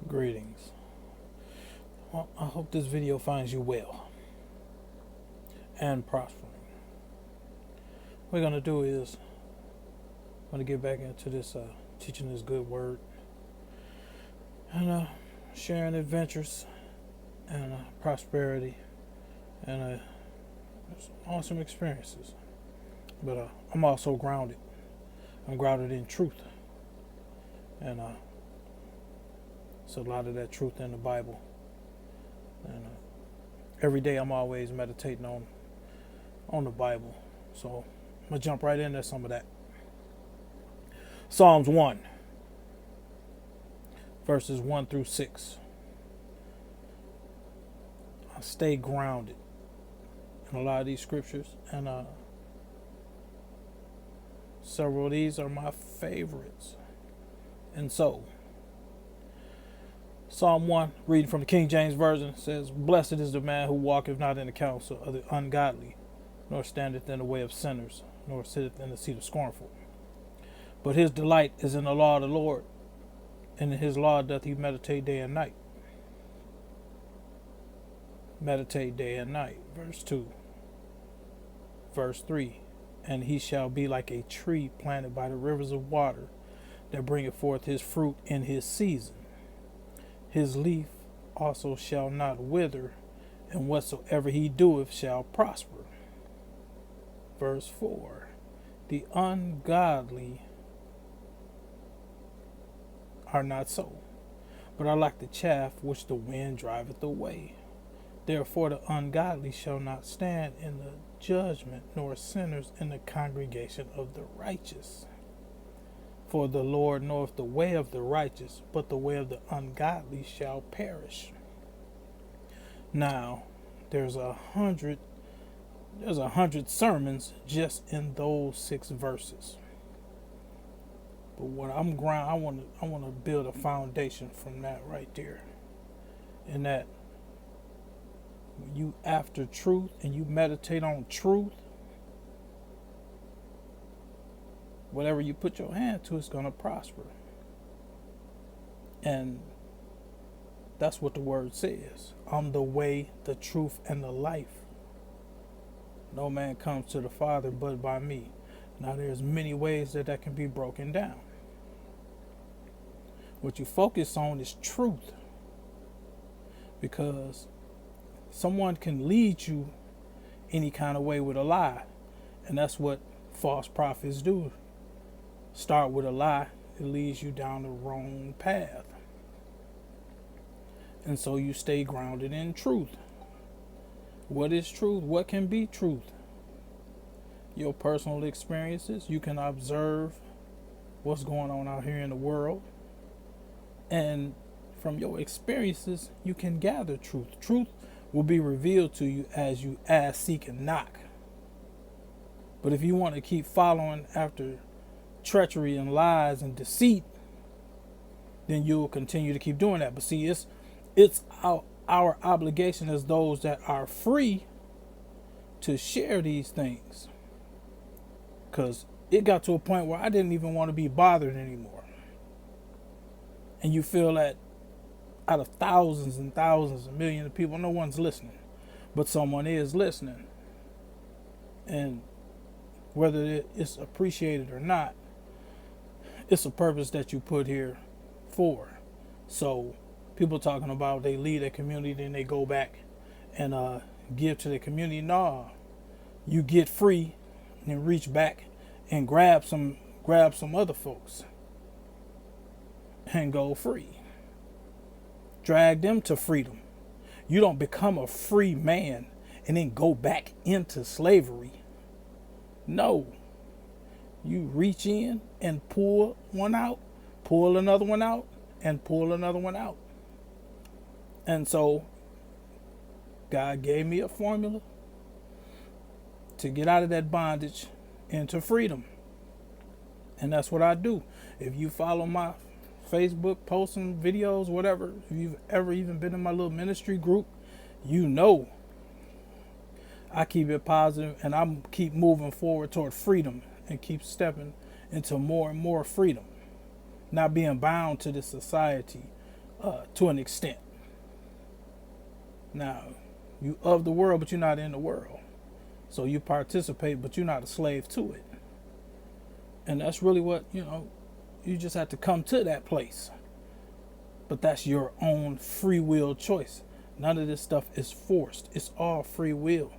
Greetings. Well, I hope this video finds you well and prospering. What we're going to do is I'm going to get back into this teaching this good word and sharing adventures and prosperity and awesome experiences. But I'm also grounded. I'm grounded in truth. And it's a lot of that truth in the Bible. And every day I'm always meditating on the Bible. So I'm going to jump right into some of that. Psalms 1, verses 1 through 6. I stay grounded in a lot of these scriptures. And several of these are my favorites. And so, Psalm 1, reading from the King James Version, says, "Blessed is the man who walketh not in the counsel of the ungodly, nor standeth in the way of sinners, nor sitteth in the seat of scornful. But his delight is in the law of the Lord, and in his law doth he meditate day and night." Meditate day and night. Verse 2. Verse 3. "And he shall be like a tree planted by the rivers of water, that bringeth forth his fruit in his season. His leaf also shall not wither, and whatsoever he doeth shall prosper." Verse 4. "The ungodly are not so, but are like the chaff which the wind driveth away. Therefore the ungodly shall not stand in the judgment, nor sinners in the congregation of the righteous. For the Lord knoweth the way of the righteous, but the way of the ungodly shall perish." Now, there's a hundred sermons just in those 6 verses. But what I want to build a foundation from that right there. And that when you after truth and you meditate on truth, whatever you put your hand to is going to prosper. And that's what the word says. "I'm the way, the truth, and the life. No man comes to the Father but by me." Now there's many ways that can be broken down. What you focus on is truth. Because someone can lead you any kind of way with a lie. And that's what false prophets do. Start with a lie, it leads you down the wrong path. And so you stay grounded in truth. What is truth? What can be truth? Your personal experiences. You can observe what's going on out here in the world. And from your experiences, you can gather truth. Truth will be revealed to you as you ask, seek, and knock. But if you want to keep following after treachery and lies and deceit, then you'll continue to keep doing that. But see, it's our obligation as those that are free to share these things. Because it got to a point where I didn't even want to be bothered anymore. And you feel that out of thousands and thousands and millions of people, no one's listening. But someone is listening. And whether it's appreciated or not, it's a purpose that you put here for. So people talking about they lead a community, then they go back and give to the community. No, you get free and reach back and grab some other folks and go free. Drag them to freedom. You don't become a free man and then go back into slavery. No. You reach in and pull one out, pull another one out, and pull another one out. And so God gave me a formula to get out of that bondage into freedom. And that's what I do. If you follow my Facebook posting videos, whatever, if you've ever even been in my little ministry group, you know I keep it positive and I'm keep moving forward toward freedom and keep stepping into more and more freedom. Not being bound to this society to an extent. Now, you of the world, but you're not in the world. So you participate, but you're not a slave to it. And that's really what, you just have to come to that place. But that's your own free will choice. None of this stuff is forced. It's all free will.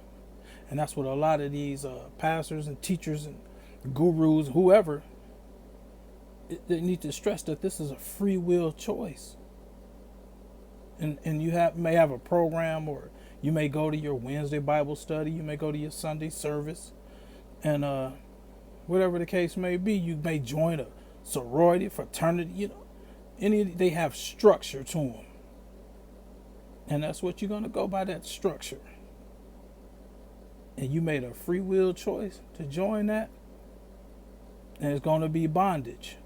And that's what a lot of these pastors and teachers and gurus, whoever, they need to stress that this is a free will choice. And you may have a program, or you may go to your Wednesday Bible study, you may go to your Sunday service, and whatever the case may be, you may join a sorority, fraternity, they have structure to them. And that's what you're going to go by, that structure. And you made a free will choice to join that, and it's going to be bondage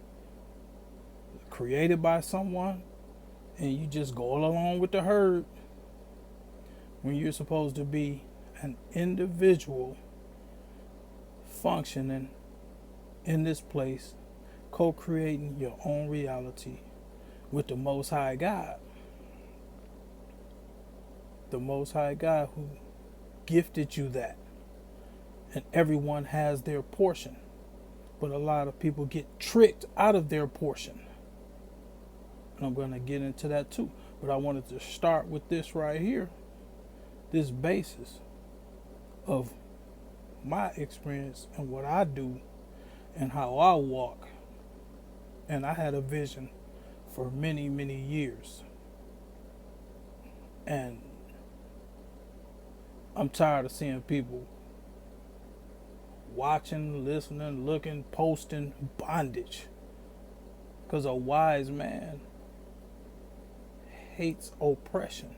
created by someone, and you just go along with the herd when you're supposed to be an individual functioning in this place, co-creating your own reality with the Most High God. The Most High God who gifted you that. And everyone has their portion. But a lot of people get tricked out of their portion. And I'm going to get into that too. But I wanted to start with this right here. This basis of my experience and what I do and how I walk. And I had a vision for many, many years. And I'm tired of seeing people watching, listening, looking, posting bondage. Because a wise man hates oppression.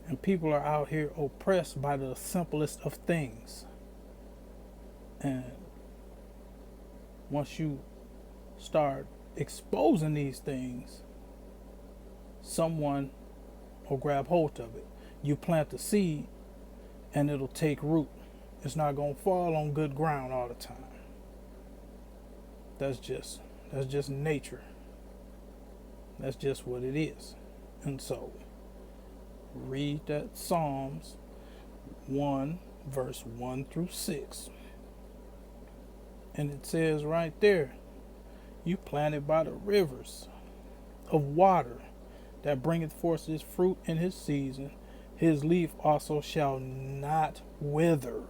And people are out here oppressed by the simplest of things. And once you start exposing these things, someone will grab hold of it. You plant the seed and it'll take root. It's not going to fall on good ground all the time. That's just nature. That's just what it is. And so, read that Psalms 1, verse 1 through 6. And it says right there, you planted by the rivers of water that bringeth forth his fruit in his season. His leaf also shall not wither,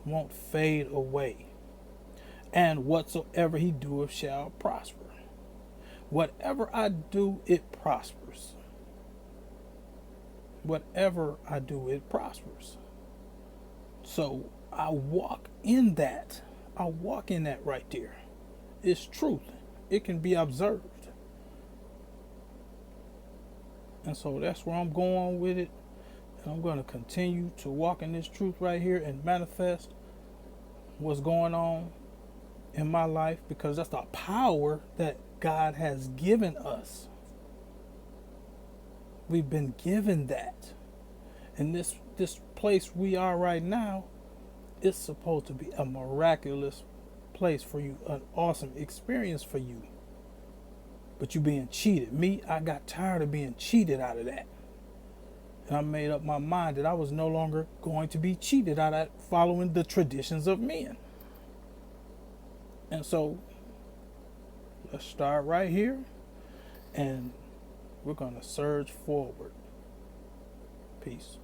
won't fade away. And whatsoever he doeth shall prosper. Whatever I do, it prospers. Whatever I do, it prospers. So I walk in that. I walk in that right there. It's truth. It can be observed. And so that's where I'm going with it. And I'm going to continue to walk in this truth right here and manifest what's going on in my life, because that's the power that God has given us. We've been given that. And this place we are right now is supposed to be a miraculous place for you, an awesome experience for you. But you being cheated. Me, I got tired of being cheated out of that. And I made up my mind that I was no longer going to be cheated out of following the traditions of men. And so, let's start right here. And we're going to surge forward. Peace.